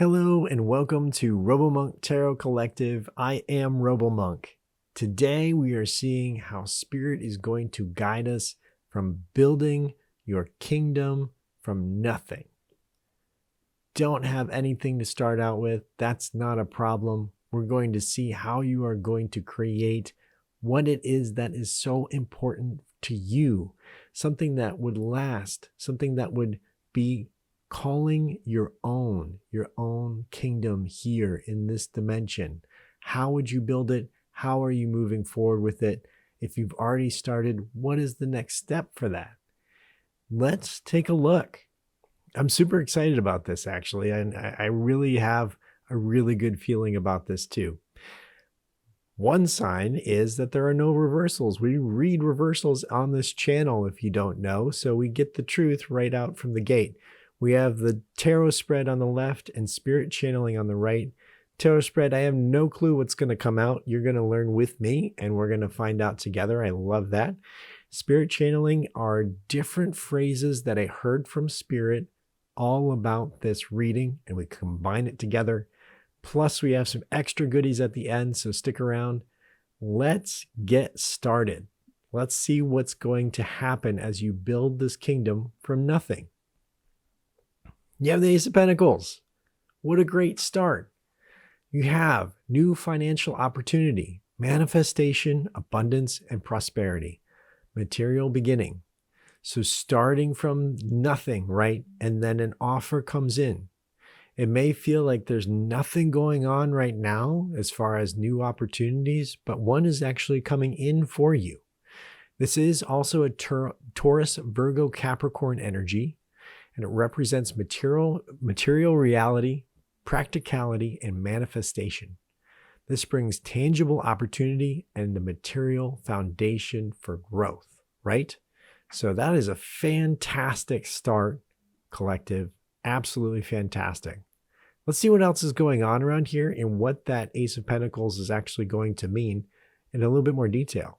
Hello and welcome to RoboMonk Tarot Collective. I am RoboMonk. Today we are seeing how Spirit is going to guide us from building your kingdom from nothing. Don't have anything to start out with. That's not a problem. We're going to see how you are going to create what it is that is so important to you. Something that would last, something that would be calling your own kingdom here in this dimension. How would you build it? How are you moving forward with it? If you've already started, what is the next step for that? Let's take a look. I'm super excited about this actually, and I really have a really good feeling about this too. One sign is that there are no reversals. We read reversals on this channel if you don't know, so we get the truth right out from the gate. We have the tarot spread on the left and spirit channeling on the right. Tarot spread, I have no clue what's going to come out. You're going to learn with me and we're going to find out together. I love that. Spirit channeling are different phrases that I heard from Spirit all about this reading, and we combine it together. Plus we have some extra goodies at the end, so stick around. Let's get started. Let's see what's going to happen as you build this kingdom from nothing. You have the Ace of Pentacles. What a great start. You have new financial opportunity, manifestation, abundance, and prosperity, material beginning. So starting from nothing, right? And then an offer comes in. It may feel like there's nothing going on right now as far as new opportunities, but one is actually coming in for you. This is also a Taurus, Virgo, Capricorn energy, and it represents material reality, practicality, and manifestation. This brings tangible opportunity and the material foundation for growth, right? So that is a fantastic start, collective. Absolutely fantastic. Let's see what else is going on around here and what that Ace of Pentacles is actually going to mean in a little bit more detail.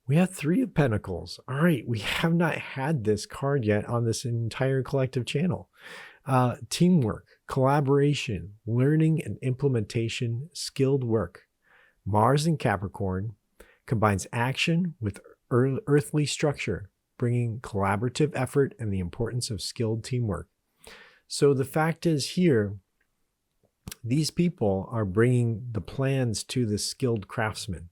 We have Three of Pentacles. All right, we have not had this card yet on this entire collective channel. Teamwork, collaboration, learning and implementation, skilled work. Mars in Capricorn combines action with earthly structure, bringing collaborative effort and the importance of skilled teamwork. So the fact is here, these people are bringing the plans to the skilled craftsman.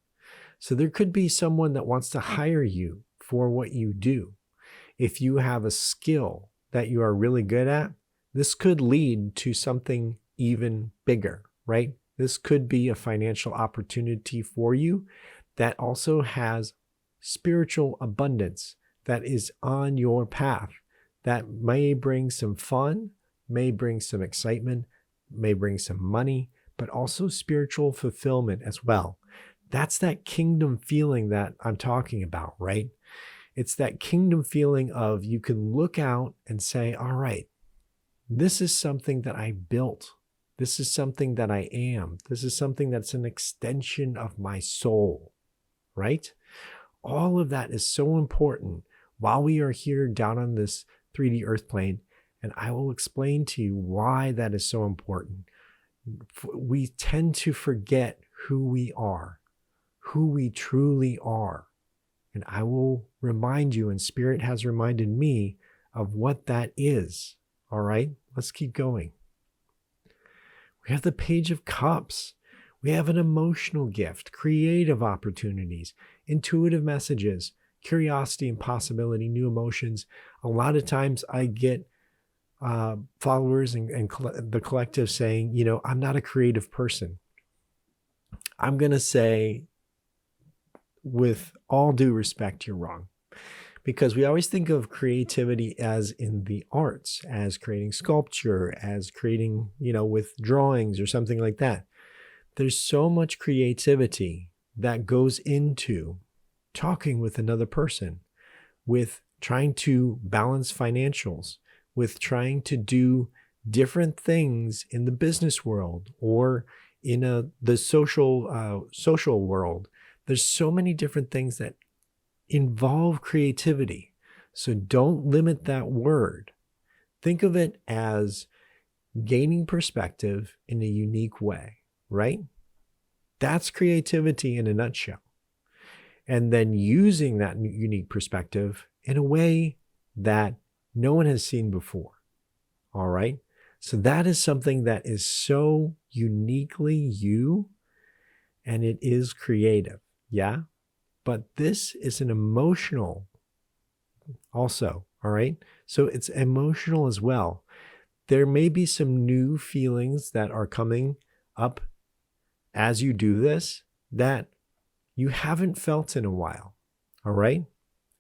So there could be someone that wants to hire you for what you do. If you have a skill that you are really good at, this could lead to something even bigger, right? This could be a financial opportunity for you that also has spiritual abundance that is on your path, that may bring some fun, may bring some excitement, may bring some money, but also spiritual fulfillment as well. That's that kingdom feeling that I'm talking about, right? It's that kingdom feeling of you can look out and say, all right, this is something that I built. This is something that I am. This is something that's an extension of my soul, right? All of that is so important while we are here down on this 3D earth plane, and I will explain to you why that is so important. We tend to forget who we are, who we truly are, and I will remind you, and Spirit has reminded me of what that is. All right, let's keep going. We have the Page of Cups. We have an emotional gift, creative opportunities, intuitive messages, curiosity and possibility, new emotions. A lot of times I get followers and the collective saying, you know, I'm not a creative person. I'm going to say, with all due respect, you're wrong. Because we always think of creativity as in the arts, as creating sculpture, as creating, you know, with drawings or something like that. There's so much creativity that goes into talking with another person, with trying to balance financials, with trying to do different things in the business world or in the social world. There's so many different things that involve creativity. So don't limit that word. Think of it as gaining perspective in a unique way, right? That's creativity in a nutshell. And then using that unique perspective in a way that no one has seen before. All right. So that is something that is so uniquely you, and it is creative. Yeah. But this is an emotional also. All right. So it's emotional as well. There may be some new feelings that are coming up as you do this that you haven't felt in a while. All right.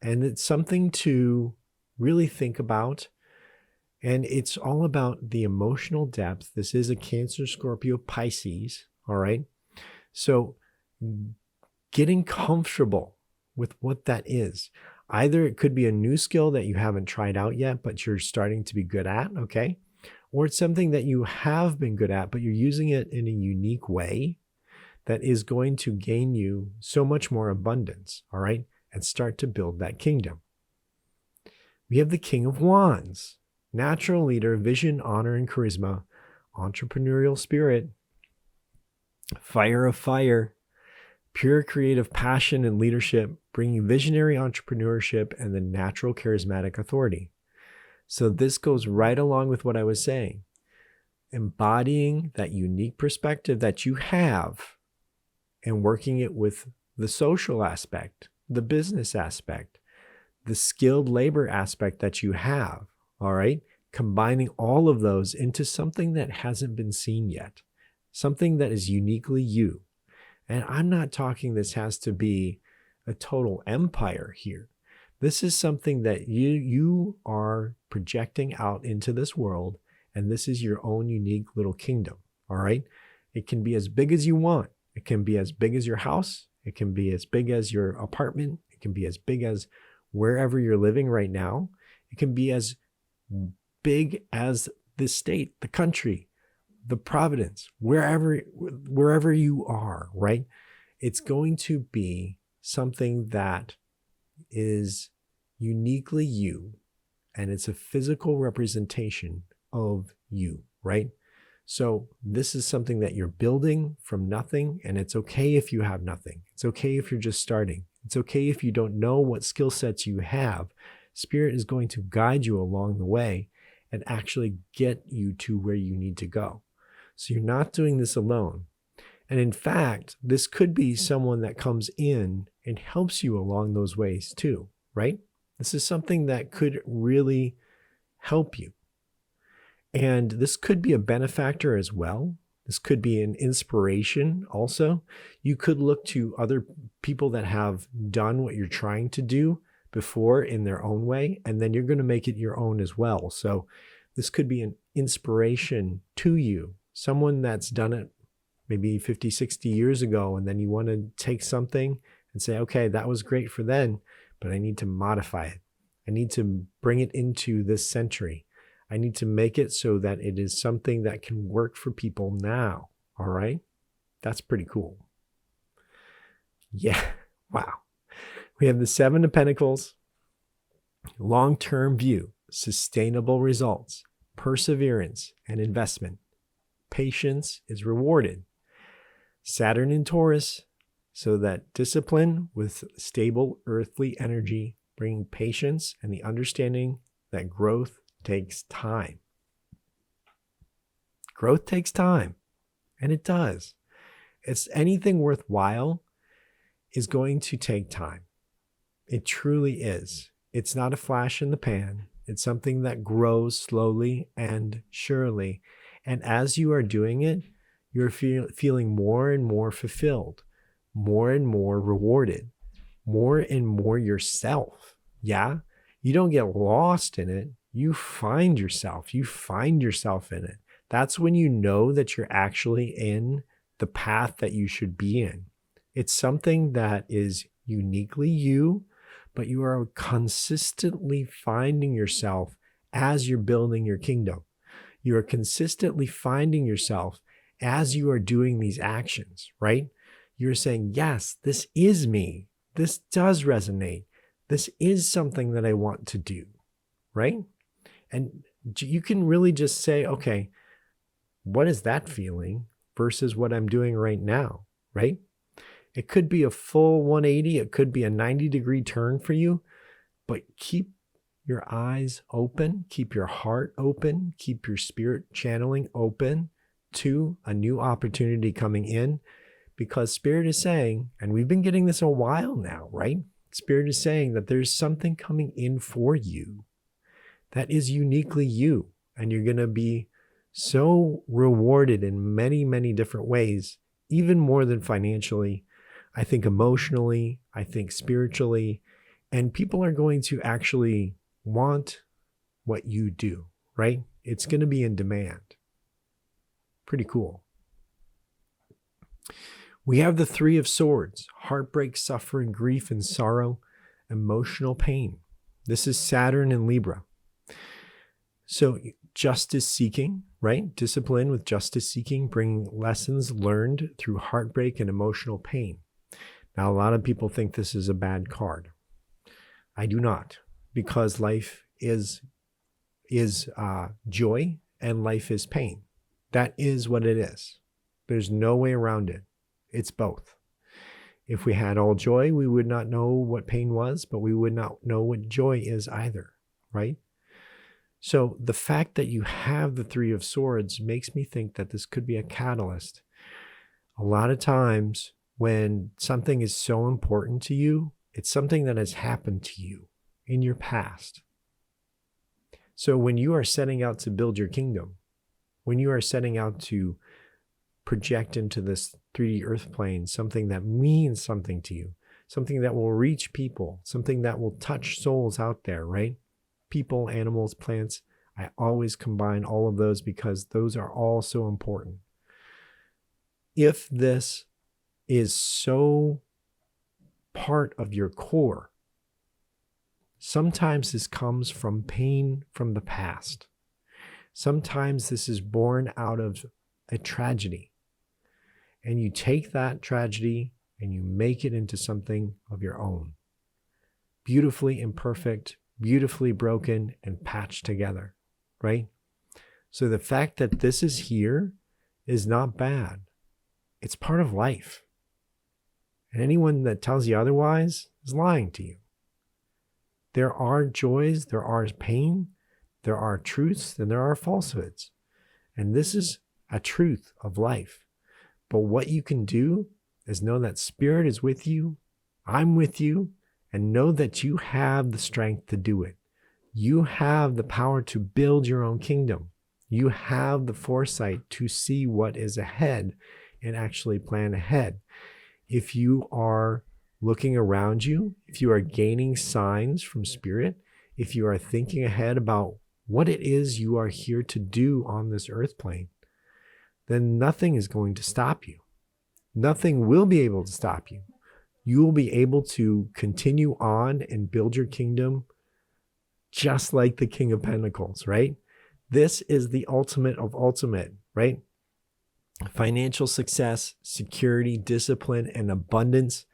And it's something to really think about. And it's all about the emotional depth. This is a Cancer, Scorpio, Pisces. All right. So getting comfortable with what that is. Either it could be a new skill that you haven't tried out yet, but you're starting to be good at. Okay. Or it's something that you have been good at, but you're using it in a unique way that is going to gain you so much more abundance. All right. And start to build that kingdom. We have the King of Wands, natural leader, vision, honor, and charisma, entrepreneurial spirit, fire of fire, pure creative passion and leadership, bringing visionary entrepreneurship and the natural charismatic authority. So this goes right along with what I was saying, embodying that unique perspective that you have and working it with the social aspect, the business aspect, the skilled labor aspect that you have, all right? Combining all of those into something that hasn't been seen yet, something that is uniquely you. And I'm not talking this has to be a total empire here. This is something that you are projecting out into this world, and this is your own unique little kingdom, all right? It can be as big as you want. It can be as big as your house. It can be as big as your apartment. It can be as big as wherever you're living right now. It can be as big as the state, the country, the province, wherever you are, right? It's going to be something that is uniquely you, and it's a physical representation of you, right? So this is something that you're building from nothing, and it's okay if you have nothing. It's okay if you're just starting. It's okay if you don't know what skill sets you have. Spirit is going to guide you along the way and actually get you to where you need to go. So you're not doing this alone. And in fact, this could be someone that comes in and helps you along those ways too, right? This is something that could really help you. And this could be a benefactor as well. This could be an inspiration also. You could look to other people that have done what you're trying to do before in their own way, and then you're going to make it your own as well. So this could be an inspiration to you, someone that's done it maybe 50, 60 years ago, and then you want to take something and say, okay, that was great for then, but I need to modify it. I need to bring it into this century. I need to make it so that it is something that can work for people now. All right? That's pretty cool. Yeah. Wow. We have the Seven of Pentacles, long-term view, sustainable results, perseverance, and investment. Patience is rewarded. Saturn in Taurus, so that discipline with stable earthly energy, bringing patience and the understanding that growth takes time. Growth takes time, and it does. It's anything worthwhile is going to take time. It truly is. It's not a flash in the pan. It's something that grows slowly and surely. And as you are doing it, you're feeling more and more fulfilled, more and more rewarded, more and more yourself. Yeah? You don't get lost in it. You find yourself. You find yourself in it. That's when you know that you're actually in the path that you should be in. It's something that is uniquely you, but you are consistently finding yourself as you're building your kingdom. You are consistently finding yourself as you are doing these actions, right? You're saying, yes, this is me. This does resonate. This is something that I want to do, right? And you can really just say, okay, what is that feeling versus what I'm doing right now, right? It could be a full 180. It could be a 90-degree turn for you, but keep your eyes open, keep your heart open, keep your spirit channeling open to a new opportunity coming in, because Spirit is saying, and we've been getting this a while now, right? Spirit is saying that there's something coming in for you that is uniquely you, and you're going to be so rewarded in many, many different ways, even more than financially. I think emotionally, I think spiritually, and people are going to actually want what you do, right? It's going to be in demand. Pretty cool. We have the Three of Swords: heartbreak, suffering, grief, and sorrow, emotional pain. This is Saturn in Libra. So justice seeking, right? Discipline with justice seeking, bringing lessons learned through heartbreak and emotional pain. Now, a lot of people think this is a bad card. I do not, because life is joy and life is pain. That is what it is. There's no way around it. It's both. If we had all joy, we would not know what pain was, but we would not know what joy is either, right? So the fact that you have the Three of Swords makes me think that this could be a catalyst. A lot of times when something is so important to you, it's something that has happened to you in your past. So when you are setting out to build your kingdom, when you are setting out to project into this 3D earth plane something that means something to you, something that will reach people, something that will touch souls out there, right? People, animals, plants. I always combine all of those because those are all so important. If this is so part of your core, sometimes this comes from pain from the past. Sometimes this is born out of a tragedy. And you take that tragedy and you make it into something of your own. Beautifully imperfect, beautifully broken, and patched together, right? So the fact that this is here is not bad. It's part of life. And anyone that tells you otherwise is lying to you. There are joys, there are pain, there are truths, and there are falsehoods. And this is a truth of life. But what you can do is know that Spirit is with you, I'm with you, and know that you have the strength to do it. You have the power to build your own kingdom. You have the foresight to see what is ahead and actually plan ahead. If you are looking around you, if you are gaining signs from Spirit, if you are thinking ahead about what it is you are here to do on this earth plane, then nothing is going to stop you. Nothing will be able to stop you. You will be able to continue on and build your kingdom just like the King of Pentacles, right? This is the ultimate of ultimate, right? Financial success, security, discipline, and abundance,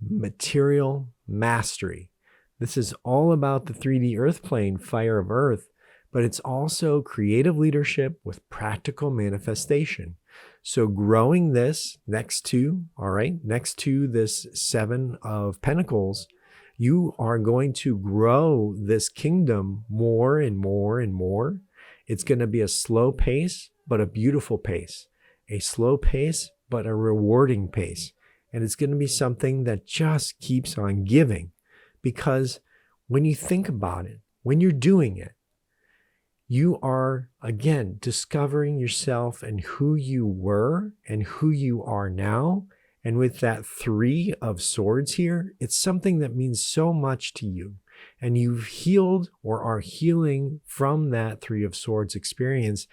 material mastery. This is all about the 3D earth plane, fire of earth, but it's also creative leadership with practical manifestation. So growing this next to this Seven of Pentacles, you are going to grow this kingdom more and more and more. It's going to be a slow pace, but a beautiful pace. A slow pace, but a rewarding pace. And it's going to be something that just keeps on giving. Because when you think about it, when you're doing it, you are, again, discovering yourself and who you were and who you are now. And with that Three of Swords here, it's something that means so much to you. And you've healed or are healing from that Three of Swords experience.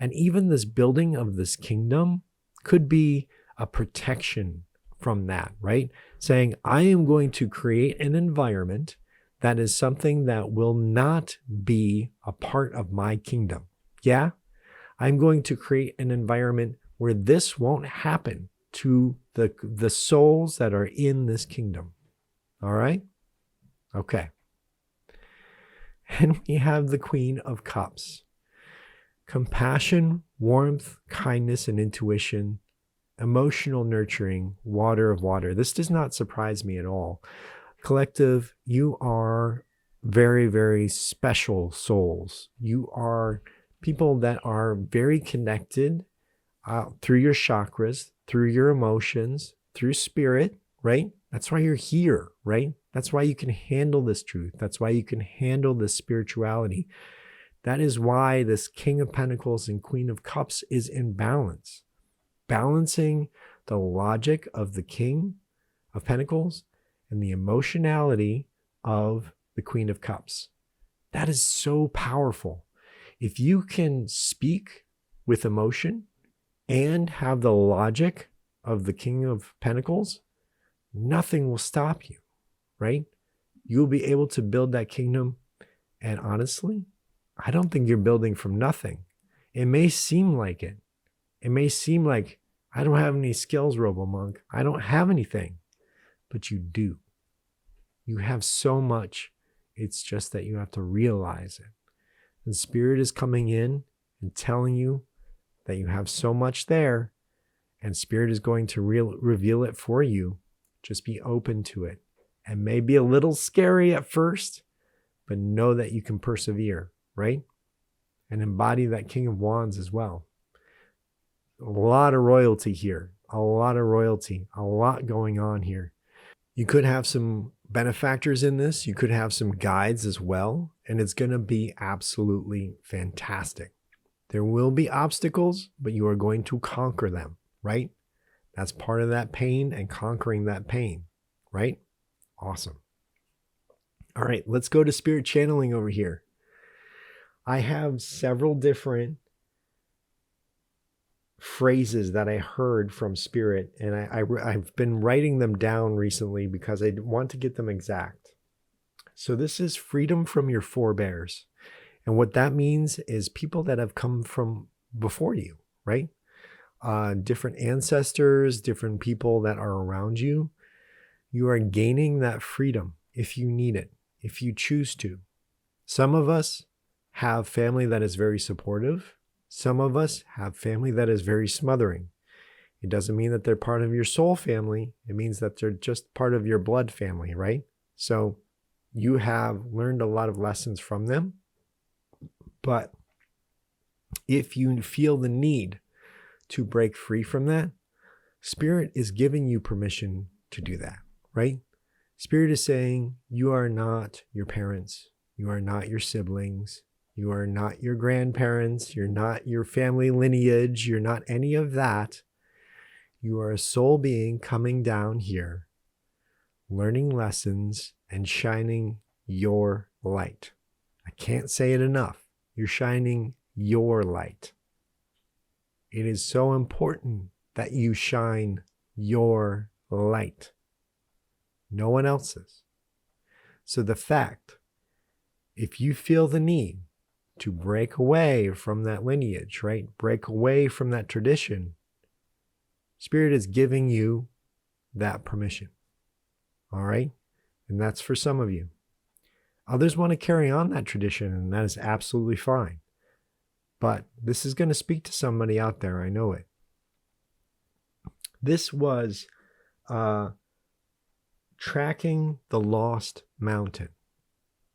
And even this building of this kingdom could be a protection from that, right? Saying, I am going to create an environment that is something that will not be a part of my kingdom. Yeah, I'm going to create an environment where this won't happen to the souls that are in this kingdom. All right? Okay. And we have the Queen of Cups. Compassion, warmth, kindness, and intuition, emotional nurturing, water of water. This does not surprise me at all. Collective, you are very, very special souls. You are people that are very connected through your chakras, through your emotions, through spirit, right? That's why you're here, right? That's why you can handle this truth. That's why you can handle this spirituality. That is why this King of Pentacles and Queen of Cups is in balance. Balancing the logic of the King of Pentacles and the emotionality of the Queen of Cups. That is so powerful. If you can speak with emotion and have the logic of the King of Pentacles, nothing will stop you, right? You'll be able to build that kingdom. And honestly, I don't think you're building from nothing. It may seem like it. It may seem like I don't have any skills, RoboMonk. I don't have anything. But you do. You have so much. It's just that you have to realize it. And Spirit is coming in and telling you that you have so much there. And Spirit is going to reveal it for you. Just be open to it. It may be a little scary at first, but know that you can persevere, right? And embody that King of Wands as well. A lot of royalty here. A lot of royalty. A lot going on here. You could have some benefactors in this. You could have some guides as well. And it's going to be absolutely fantastic. There will be obstacles, but you are going to conquer them, right? That's part of that pain and conquering that pain, right? Awesome. All right, let's go to Spirit channeling over here. I have several different phrases that I heard from Spirit, and I've been writing them down recently because I want to get them exact. So this is freedom from your forebears. And what that means is people that have come from before you, right? Different ancestors, different people that are around you. You are gaining that freedom if you need it, if you choose to. Some of us have family that is very supportive. Some of us have family that is very smothering. It doesn't mean that they're part of your soul family. It means that they're just part of your blood family, right? So you have learned a lot of lessons from them. But if you feel the need to break free from that, Spirit is giving you permission to do that, right? Spirit is saying you are not your parents. You are not your siblings. You are not your grandparents. You're not your family lineage. You're not any of that. You are a soul being coming down here, learning lessons and shining your light. I can't say it enough. You're shining your light. It is so important that you shine your light. No one else's. So the fact, if you feel the need to break away from that lineage, right? Break away from that tradition, Spirit is giving you that permission. All right? And that's for some of you. Others want to carry on that tradition, and that is absolutely fine. But this is going to speak to somebody out there. I know it. This was tracking the lost mountain.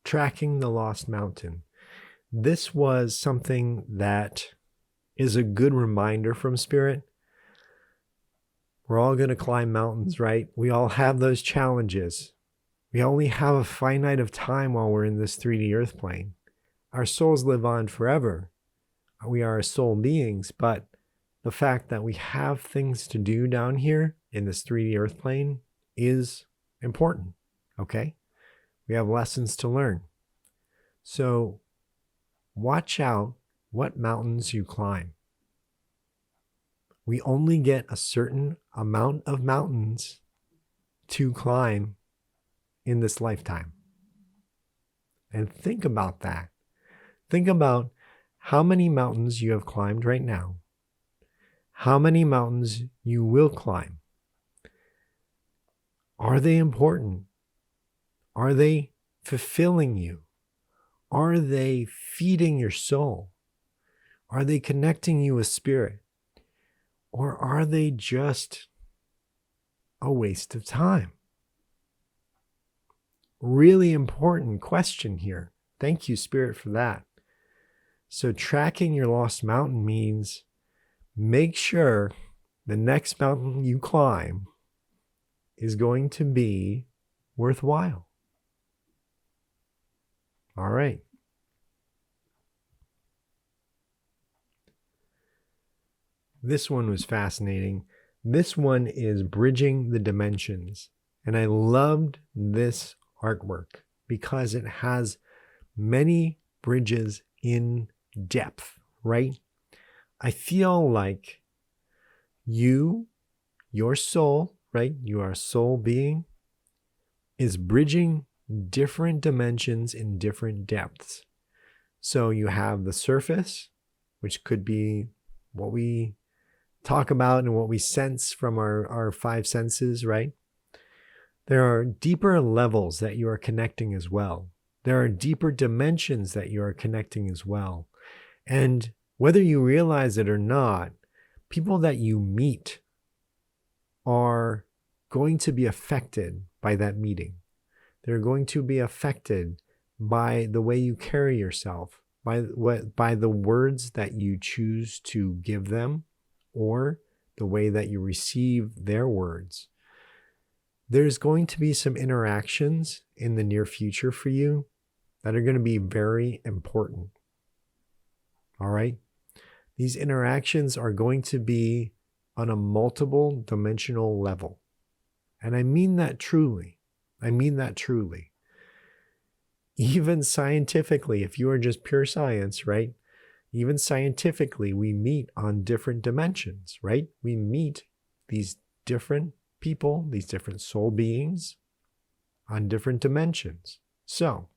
Tracking the lost mountain. This was something that is a good reminder from Spirit. We're all going to climb mountains, right? We all have those challenges. We only have a finite of time while we're in this 3D earth plane. Our souls live on forever. We are soul beings, but the fact that we have things to do down here in this 3D earth plane is important, okay? We have lessons to learn. So watch out what mountains you climb. We only get a certain amount of mountains to climb in this lifetime. And think about that. Think about how many mountains you have climbed right now, how many mountains you will climb. Are they important? Are they fulfilling you? Are they feeding your soul? Are they connecting you with spirit? Or are they just a waste of time? Really important question here. Thank you, Spirit, for that. So tracking your lost mountain means make sure the next mountain you climb is going to be worthwhile. All right. This one was fascinating. This one is Bridging the Dimensions. And I loved this artwork because it has many bridges in depth, right? I feel like your soul, right? You are a soul being, is bridging different dimensions in different depths. So you have the surface, which could be what we talk about and what we sense from our five senses, right? There are deeper levels that you are connecting as well. There are deeper dimensions that you are connecting as well. And whether you realize it or not, people that you meet are going to be affected by that meeting. They're going to be affected by the way you carry yourself, by the words that you choose to give them, or the way that you receive their words. There's going to be some interactions in the near future for you that are going to be very important. All right? These interactions are going to be on a multiple dimensional level. And I mean that truly. I mean that truly. Even scientifically, if you are just pure science, right? Even scientifically, we meet on different dimensions, right? We meet these different people, these different soul beings on different dimensions. So,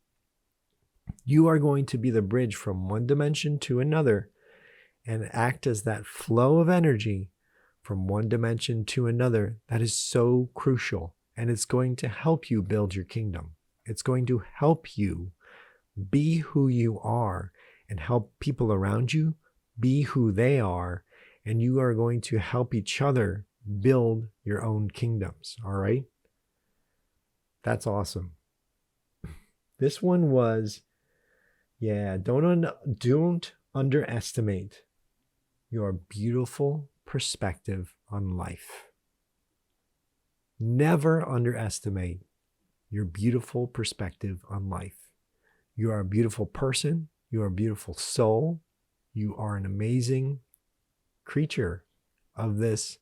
you are going to be the bridge from one dimension to another and act as that flow of energy from one dimension to another that is so crucial. And it's going to help you build your kingdom. It's going to help you be who you are and help people around you be who they are. And you are going to help each other build your own kingdoms. All right? That's awesome. This one was, don't underestimate your beautiful perspective on life. Never underestimate your beautiful perspective on life. You are a beautiful person. You are a beautiful soul. You are an amazing creature of this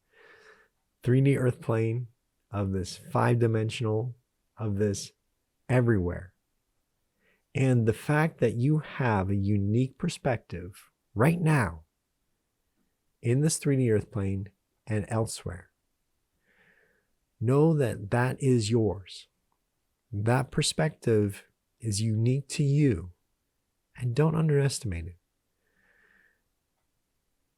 3D earth plane, of this 5-dimensional, of this everywhere. And the fact that you have a unique perspective right now in this 3D earth plane and elsewhere, know that that is yours. That perspective is unique to you, and don't underestimate it.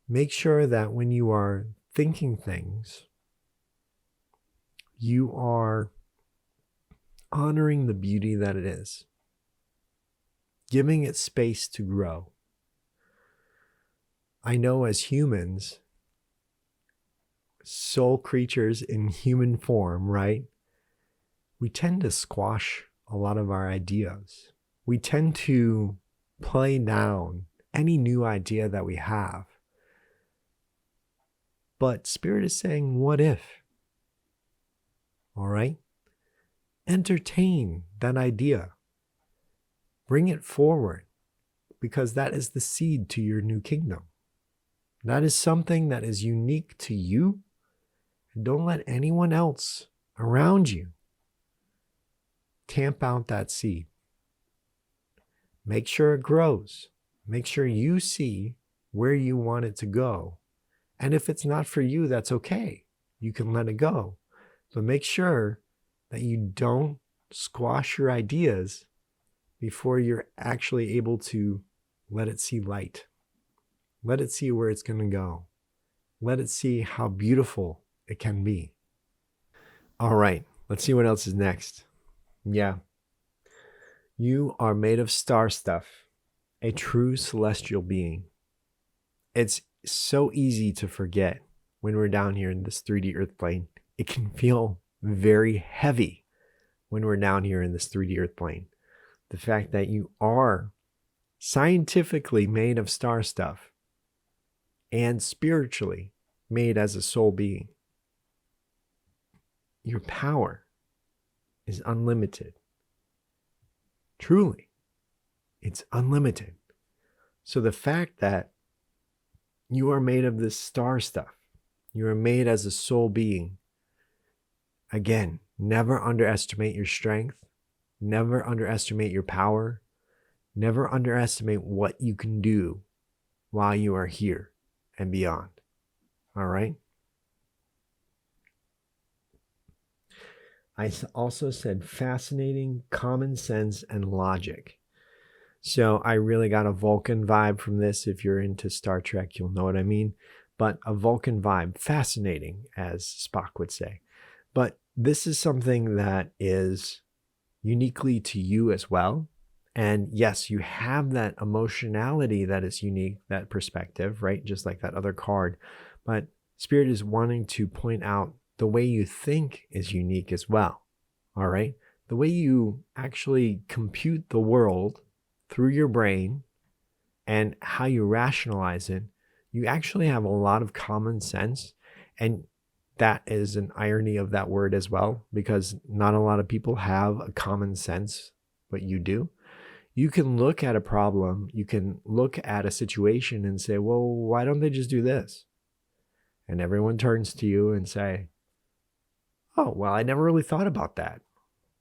Make sure that when you are thinking things, you are honoring the beauty that it is, giving it space to grow. I know as humans, soul creatures in human form, right? We tend to squash a lot of our ideas. We tend to play down any new idea that we have. But Spirit is saying, what if? All right? Entertain that idea. Bring it forward, because that is the seed to your new kingdom. That is something that is unique to you. And don't let anyone else around you tamp out that seed. Make sure it grows. Make sure you see where you want it to go. And if it's not for you, that's okay. You can let it go. But make sure that you don't squash your ideas before you're actually able to let it see light. Let it see where it's going to go. Let it see how beautiful it can be. All right, let's see what else is next. Yeah. You are made of star stuff, a true celestial being. It's so easy to forget when we're down here in this 3D earth plane. It can feel very heavy when we're down here in this 3D earth plane. The fact that you are scientifically made of star stuff and spiritually made as a soul being. Your power is unlimited. Truly, it's unlimited. So the fact that you are made of this star stuff, you are made as a soul being. Again, never underestimate your strength. Never underestimate your power. Never underestimate what you can do while you are here and beyond. All right? I also said fascinating, common sense, and logic. So I really got a Vulcan vibe from this. If you're into Star Trek, you'll know what I mean. But a Vulcan vibe, fascinating, as Spock would say. But this is something that is uniquely to you as well. And yes, you have that emotionality that is unique, that perspective, right? Just like that other card. But Spirit is wanting to point out the way you think is unique as well. All right? The way you actually compute the world through your brain and how you rationalize it, you actually have a lot of common sense. And that is an irony of that word as well, because not a lot of people have a common sense, but you do. You can look at a problem, you can look at a situation and say, well, why don't they just do this? And everyone turns to you and say, oh, well, I never really thought about that.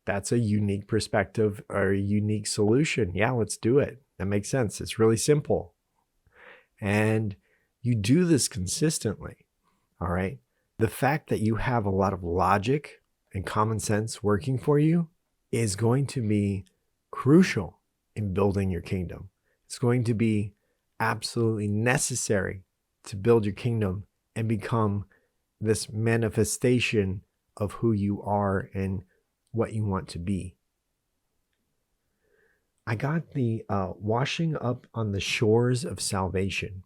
That's a unique perspective or a unique solution. Yeah, let's do it. That makes sense. It's really simple. And you do this consistently. All right. The fact that you have a lot of logic and common sense working for you is going to be crucial in building your kingdom. It's going to be absolutely necessary to build your kingdom and become this manifestation of who you are and what you want to be. I got the washing up on the shores of salvation.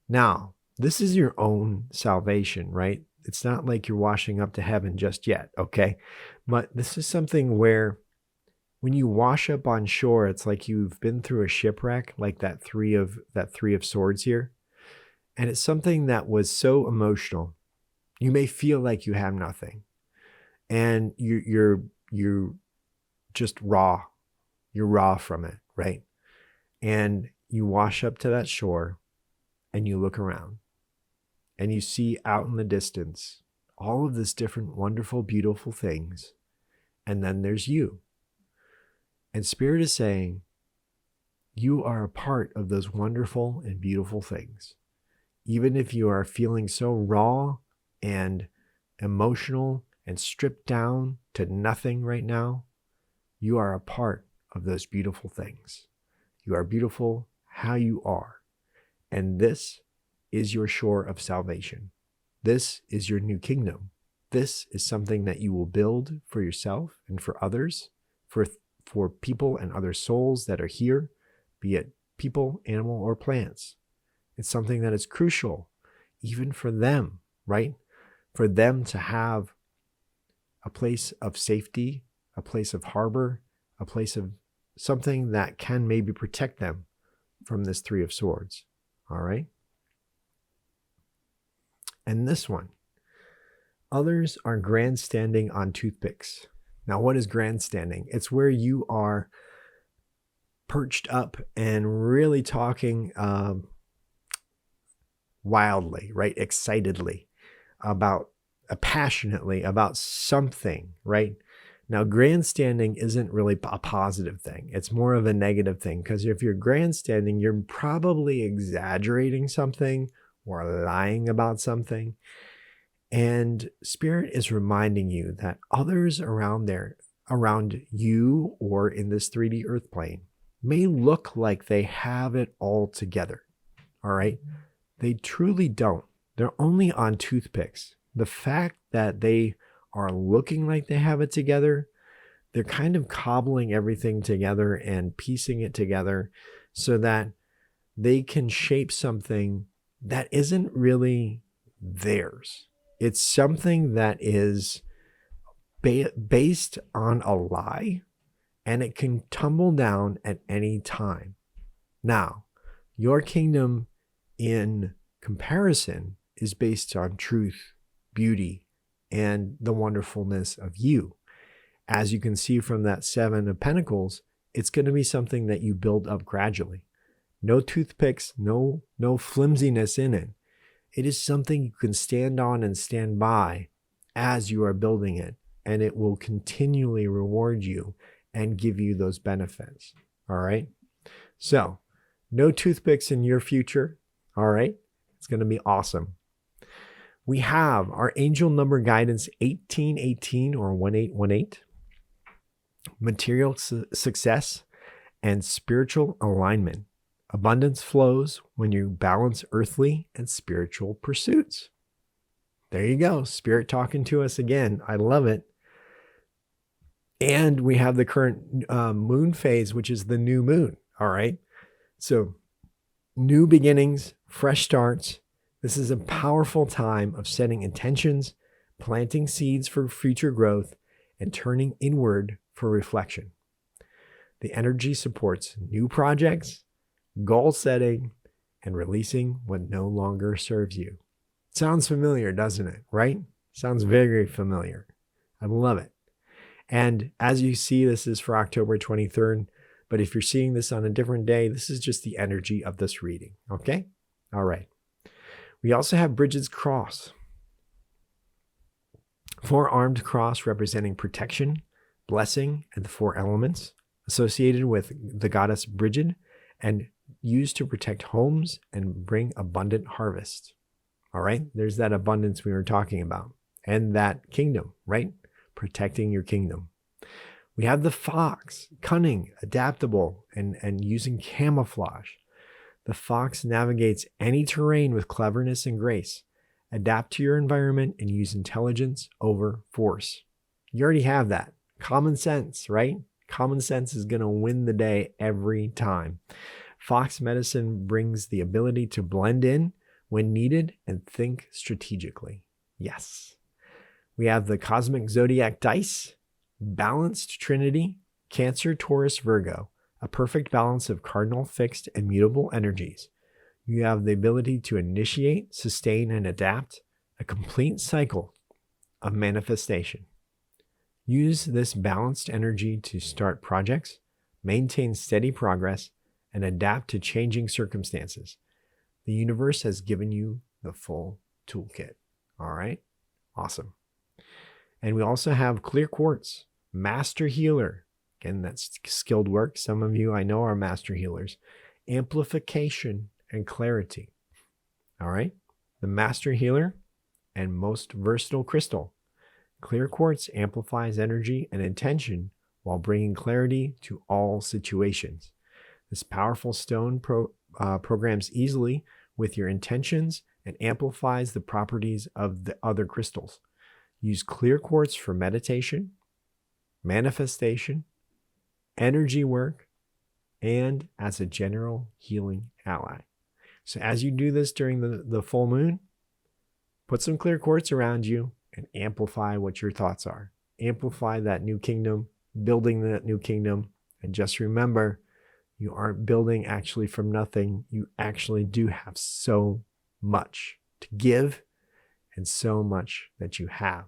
Now, this is your own salvation, right? It's not like you're washing up to heaven just yet, okay? But this is something where when you wash up on shore, it's like you've been through a shipwreck, like that three of swords here. And it's something that was so emotional. You may feel like you have nothing. And you're just raw. You're raw from it, right? And you wash up to that shore and you look around and you see out in the distance all of this different, wonderful, beautiful things. And then there's you. And Spirit is saying, you are a part of those wonderful and beautiful things. Even if you are feeling so raw and emotional and stripped down to nothing right now, you are a part of those beautiful things. You are beautiful how you are. And this is your shore of salvation. This is your new kingdom. This is something that you will build for yourself and for others, for people and other souls that are here, be it people, animal, or plants. It's something that is crucial, even for them, right? For them to have a place of safety, a place of harbor, a place of something that can maybe protect them from this Three of Swords. All right? And this one, others are grandstanding on toothpicks. Now, what is grandstanding? It's where you are perched up and really talking wildly, right? Excitedly about, passionately about something, right? Now, grandstanding isn't really a positive thing. It's more of a negative thing, because if you're grandstanding, you're probably exaggerating something or lying about something. And Spirit is reminding you that others around you or in this 3D earth plane may look like they have it all together. All right? They truly don't. They're only on toothpicks. The fact that they are looking like they have it together, they're kind of cobbling everything together and piecing it together so that they can shape something that isn't really theirs. It's something that is based on a lie, and it can tumble down at any time. Now, your kingdom in comparison is based on truth, beauty, and the wonderfulness of you. As you can see from that Seven of Pentacles, it's going to be something that you build up gradually. No toothpicks, no flimsiness in it. It is something you can stand on and stand by as you are building it, and it will continually reward you and give you those benefits. All right? So, no toothpicks in your future. All right? It's going to be awesome. We have our angel number guidance 1818 or 1818. Material success and spiritual alignment. Abundance flows when you balance earthly and spiritual pursuits. There you go. Spirit talking to us again. I love it. And we have the current moon phase, which is the new moon. All right. So new beginnings, fresh starts. This is a powerful time of setting intentions, planting seeds for future growth, and turning inward for reflection. The energy supports new projects, goal setting, and releasing what no longer serves you. Sounds familiar, doesn't it? Right? Sounds very familiar. I love it. And as you see, this is for October 23rd. But if you're seeing this on a different day, this is just the energy of this reading. Okay? All right. We also have Bridget's cross. Four-armed cross representing protection, blessing, and the four elements associated with the goddess Bridget and used to protect homes and bring abundant harvest. All right, there's that abundance we were talking about and that kingdom, right? Protecting your kingdom. We have the fox, cunning, adaptable, and using camouflage. The fox navigates any terrain with cleverness and grace. Adapt to your environment and use intelligence over force. You already have that. Common sense, right? Common sense is going to win the day every time. Fox medicine brings the ability to blend in when needed and think strategically. Yes. We have the cosmic zodiac dice, balanced trinity, Cancer, Taurus, Virgo, a perfect balance of cardinal, fixed, and mutable energies. You have the ability to initiate, sustain, and adapt a complete cycle of manifestation. Use this balanced energy to start projects, maintain steady progress, and adapt to changing circumstances. The universe has given you the full toolkit. All right? Awesome. And we also have clear quartz, master healer. Again, that's skilled work. Some of you I know are master healers. Amplification and clarity. All right? The master healer and most versatile crystal. Clear quartz amplifies energy and intention while bringing clarity to all situations. This powerful stone programs easily with your intentions and amplifies the properties of the other crystals. Use clear quartz for meditation, manifestation, energy work, and as a general healing ally. So as you do this during the full moon, put some clear quartz around you and amplify what your thoughts are. Amplify that new kingdom, building that new kingdom. And just remember, you aren't building actually from nothing. You actually do have so much to give and so much that you have.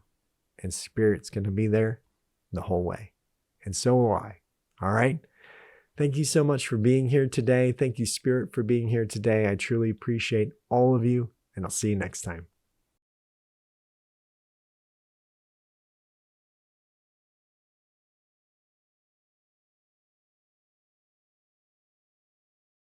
And Spirit's going to be there the whole way. And so will I. All right? Thank you so much for being here today. Thank you, Spirit, for being here today. I truly appreciate all of you, and I'll see you next time.